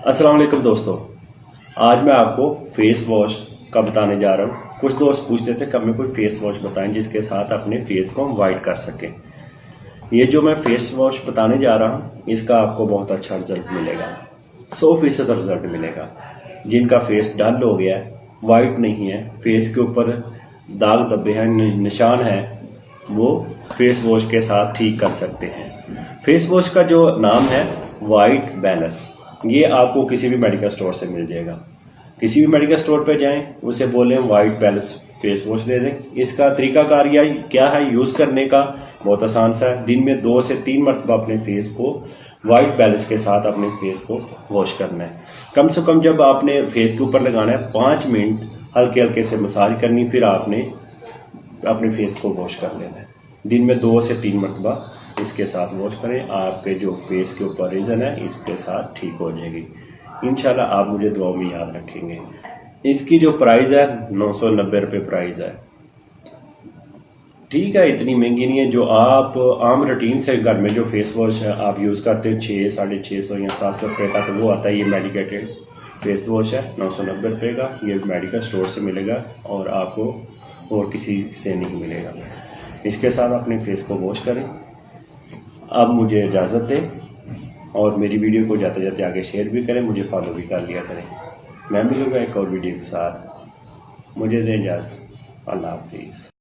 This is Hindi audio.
अस्सलाम वालेकुम दोस्तों। आज मैं आपको फेस वॉश का बताने जा रहा हूँ। कुछ दोस्त पूछते थे कि हमें कोई फेस वॉश बताएं जिसके साथ अपने फेस को हम वाइट कर सकें। ये जो मैं फेस वॉश बताने जा रहा हूँ इसका आपको बहुत अच्छा रिजल्ट मिलेगा, 100% रिजल्ट मिलेगा। जिनका फेस डल हो गया है, वाइट नहीं है, फेस के ऊपर दाग धब्बे हैं, निशान है, वो फेस वॉश के साथ ठीक कर सकते हैं। फेस वॉश का जो नाम है वाइट बैलेंस, ये आपको किसी भी मेडिकल स्टोर से मिल जाएगा। किसी भी मेडिकल स्टोर पे जाएं, उसे बोलें वाइट बैलेंस फेस वॉश दे दें। इसका तरीकाकार क्या है यूज़ करने का, बहुत आसान सा है। दिन में 2 से 3 मरतबा अपने फेस को वाइट बैलेंस के साथ अपने फेस को वॉश करना है। कम से कम जब आपने फेस के ऊपर लगाना है 5 मिनट हल्के हल्के से मसाज करनी, फिर आपने अपने फेस को वॉश कर लेना है। दिन में 2 से 3 मरतबा इसके साथ वॉश करें, आपके जो फेस के ऊपर रीजन है इसके साथ ठीक हो जाएगी। इंशाल्लाह आप मुझे दुआओं में याद रखेंगे। इसकी जो प्राइस है 990 रुपये प्राइस है। ठीक है, इतनी महंगी नहीं है। जो आप आम रूटीन से घर में जो फेस वॉश है आप यूज़ करते हैं 600-650 या 700 रुपये का, तो वो आता है। ये मेडिकेटेड फेस वॉश है 990 रुपये का। ये मेडिकल स्टोर से मिलेगा और आपको और किसी से नहीं मिलेगा। इसके साथ अपने फेस को वॉश करें। अब मुझे इजाज़त दें और मेरी वीडियो को जाते जाते आगे शेयर भी करें, मुझे फॉलो भी कर लिया करें। मैं मिलूँगा एक और वीडियो के साथ। मुझे दें इजाज़त। अल्लाह हाफिज़।